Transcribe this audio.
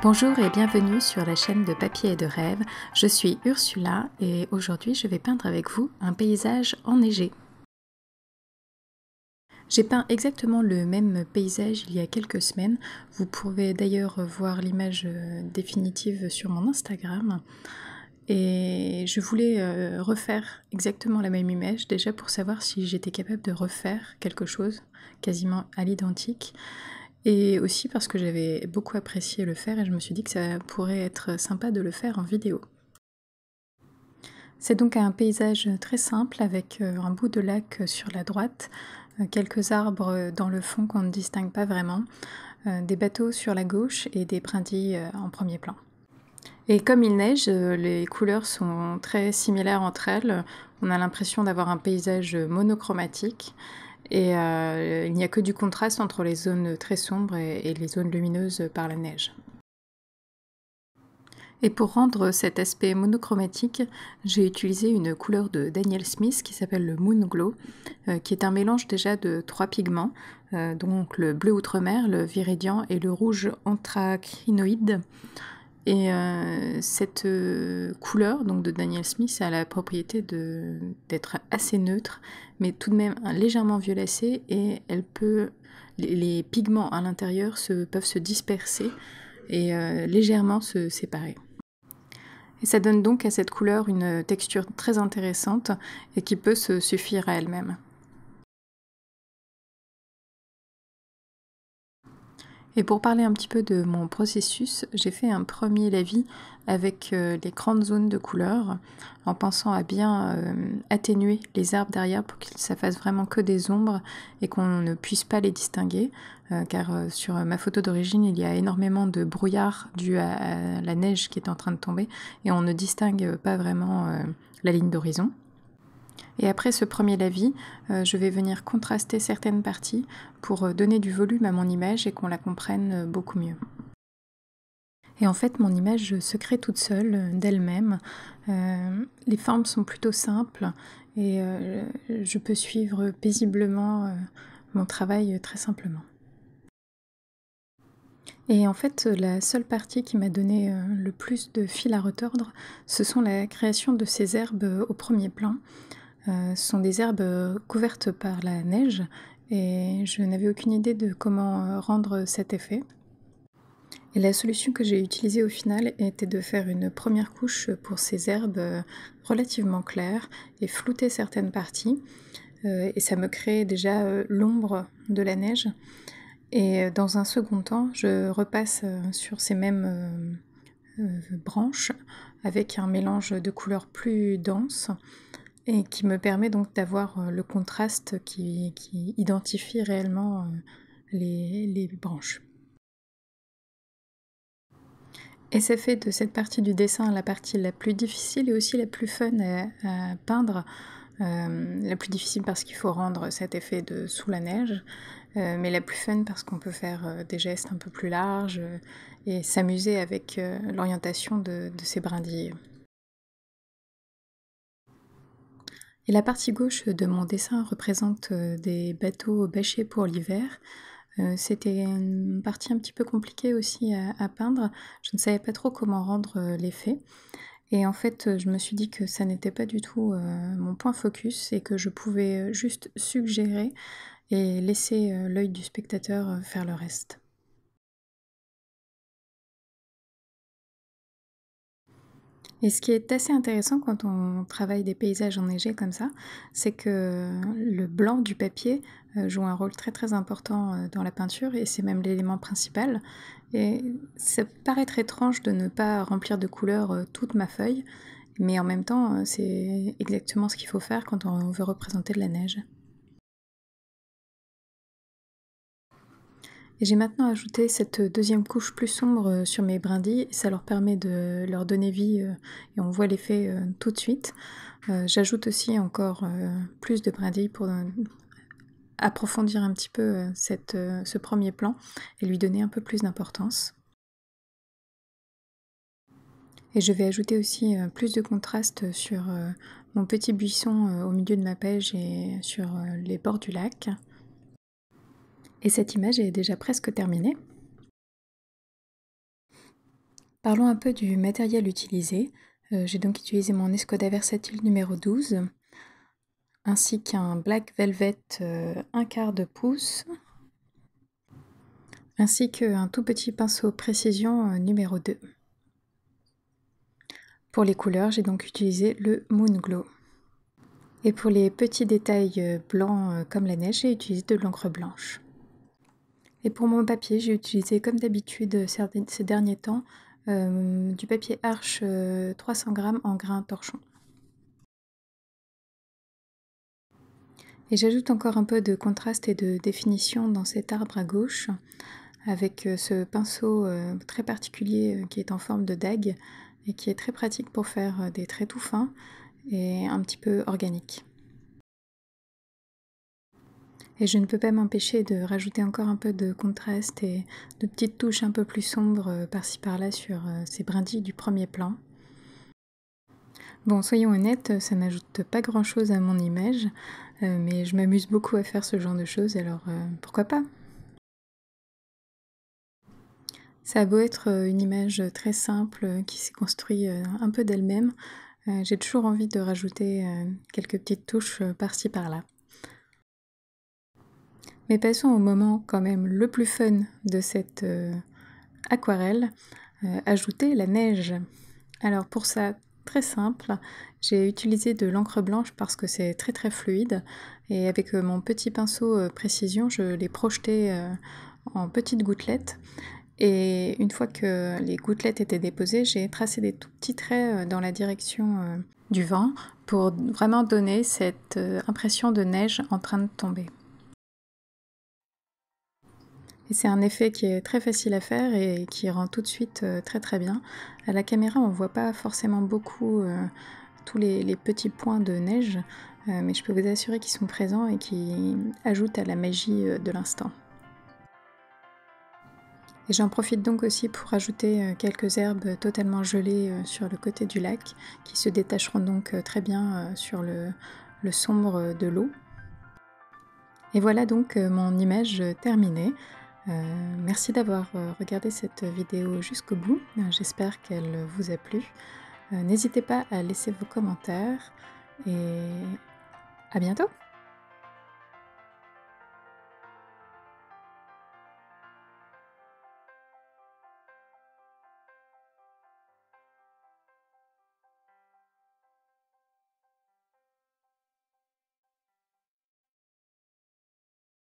Bonjour et bienvenue sur la chaîne de Papier et de Rêve. Je suis Ursula et aujourd'hui je vais peindre avec vous un paysage enneigé. J'ai peint exactement le même paysage il y a quelques semaines. Vous pouvez d'ailleurs voir l'image définitive sur mon Instagram. Et je voulais refaire exactement la même image, déjà pour savoir si j'étais capable de refaire quelque chose quasiment à l'identique. Et aussi parce que j'avais beaucoup apprécié le faire et je me suis dit que ça pourrait être sympa de le faire en vidéo. C'est donc un paysage très simple avec un bout de lac sur la droite, quelques arbres dans le fond qu'on ne distingue pas vraiment, des bateaux sur la gauche et des brindilles en premier plan. Et comme il neige, les couleurs sont très similaires entre elles. On a l'impression d'avoir un paysage monochromatique. Et il n'y a que du contraste entre les zones très sombres et les zones lumineuses par la neige. Et pour rendre cet aspect monochromatique, j'ai utilisé une couleur de Daniel Smith qui s'appelle le Moon Glow, qui est un mélange déjà de 3 pigments, donc le bleu outremer, le viridian et le rouge anthracinoïde. Et cette couleur donc de Daniel Smith a la propriété d'être assez neutre, mais tout de même légèrement violacée, et les pigments à l'intérieur peuvent se disperser et légèrement se séparer. Et ça donne donc à cette couleur une texture très intéressante et qui peut se suffire à elle-même. Et pour parler un petit peu de mon processus, j'ai fait un premier lavis avec les grandes zones de couleur, en pensant à bien atténuer les arbres derrière pour que ça fasse vraiment que des ombres et qu'on ne puisse pas les distinguer, car sur ma photo d'origine il y a énormément de brouillard dû à la neige qui est en train de tomber et on ne distingue pas vraiment la ligne d'horizon. Et après ce premier lavis, je vais venir contraster certaines parties pour donner du volume à mon image et qu'on la comprenne beaucoup mieux. Et en fait, mon image se crée toute seule, d'elle-même. Les formes sont plutôt simples et je peux suivre paisiblement mon travail très simplement. Et en fait, la seule partie qui m'a donné le plus de fil à retordre, ce sont la création de ces herbes au premier plan. Ce sont des herbes couvertes par la neige et je n'avais aucune idée de comment rendre cet effet. Et la solution que j'ai utilisée au final était de faire une première couche pour ces herbes relativement claires et flouter certaines parties. Et ça me crée déjà l'ombre de la neige. Et dans un second temps, je repasse sur ces mêmes branches avec un mélange de couleurs plus denses et qui me permet donc d'avoir le contraste qui identifie réellement les branches. Et ça fait de cette partie du dessin la partie la plus difficile et aussi la plus fun à peindre. La plus difficile parce qu'il faut rendre cet effet de sous la neige, mais la plus fun parce qu'on peut faire des gestes un peu plus larges et s'amuser avec l'orientation de ces brindilles. Et la partie gauche de mon dessin représente des bateaux bâchés pour l'hiver. C'était une partie un petit peu compliquée aussi à peindre. Je ne savais pas trop comment rendre l'effet. Et en fait, je me suis dit que ça n'était pas du tout mon point focus et que je pouvais juste suggérer et laisser l'œil du spectateur faire le reste. Et ce qui est assez intéressant quand on travaille des paysages enneigés comme ça, c'est que le blanc du papier joue un rôle très très important dans la peinture et c'est même l'élément principal. Et ça peut paraître étrange de ne pas remplir de couleurs toute ma feuille, mais en même temps, c'est exactement ce qu'il faut faire quand on veut représenter de la neige. Et j'ai maintenant ajouté cette deuxième couche plus sombre sur mes brindilles, et ça leur permet de leur donner vie, et on voit l'effet tout de suite. J'ajoute aussi encore plus de brindilles pour approfondir un petit peu ce premier plan et lui donner un peu plus d'importance. Et je vais ajouter aussi plus de contraste sur mon petit buisson au milieu de ma page et sur les bords du lac. Et cette image est déjà presque terminée. Parlons un peu du matériel utilisé. J'ai donc utilisé mon Escoda Versatile numéro 12, ainsi qu'un Black Velvet 1/4 de pouce, ainsi qu'un tout petit pinceau précision numéro 2. Pour les couleurs, j'ai donc utilisé le Moon Glow. Et pour les petits détails blancs comme la neige, j'ai utilisé de l'encre blanche. Et pour mon papier, j'ai utilisé comme d'habitude ces derniers temps du papier Arches 300 g en grain torchon. Et j'ajoute encore un peu de contraste et de définition dans cet arbre à gauche avec ce pinceau très particulier qui est en forme de dague et qui est très pratique pour faire des traits tout fins et un petit peu organiques. Et je ne peux pas m'empêcher de rajouter encore un peu de contraste et de petites touches un peu plus sombres par-ci par-là sur ces brindilles du premier plan. Bon, soyons honnêtes, ça n'ajoute pas grand-chose à mon image, mais je m'amuse beaucoup à faire ce genre de choses, alors pourquoi pas? Ça a beau être une image très simple qui s'est construite un peu d'elle-même, j'ai toujours envie de rajouter quelques petites touches par-ci par-là. Mais passons au moment quand même le plus fun de cette aquarelle, ajouter la neige. Alors pour ça, très simple, j'ai utilisé de l'encre blanche parce que c'est très très fluide et avec mon petit pinceau précision, je l'ai projeté en petites gouttelettes et une fois que les gouttelettes étaient déposées, j'ai tracé des tout petits traits dans la direction du vent pour vraiment donner cette impression de neige en train de tomber. Et c'est un effet qui est très facile à faire et qui rend tout de suite très très bien. À la caméra, on ne voit pas forcément beaucoup tous les petits points de neige, mais je peux vous assurer qu'ils sont présents et qui ajoutent à la magie de l'instant. Et j'en profite donc aussi pour ajouter quelques herbes totalement gelées sur le côté du lac, qui se détacheront donc très bien sur le sombre de l'eau. Et voilà donc mon image terminée. Merci d'avoir regardé cette vidéo jusqu'au bout, j'espère qu'elle vous a plu. N'hésitez pas à laisser vos commentaires et à bientôt!